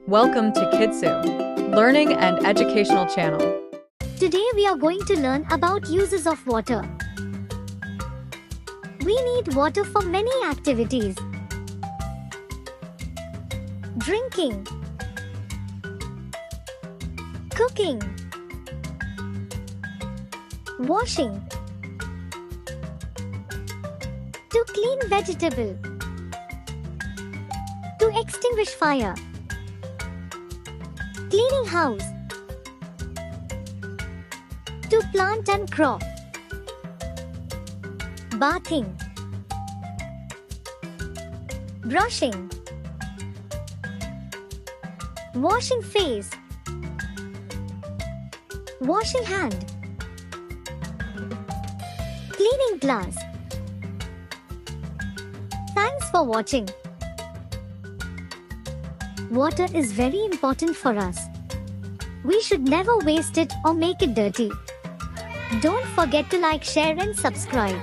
Welcome to Kidsu, learning and educational channel. Today we are going to learn about uses of water. We need water for many activities. Drinking, cooking, washing, to clean vegetable, to extinguish fire, cleaning house, to plant and crop, bathing, brushing, washing face, washing hand, cleaning glass. Thanks for watching. Water is very important for us. We should never waste it or make it dirty. Don't forget to like, share and subscribe.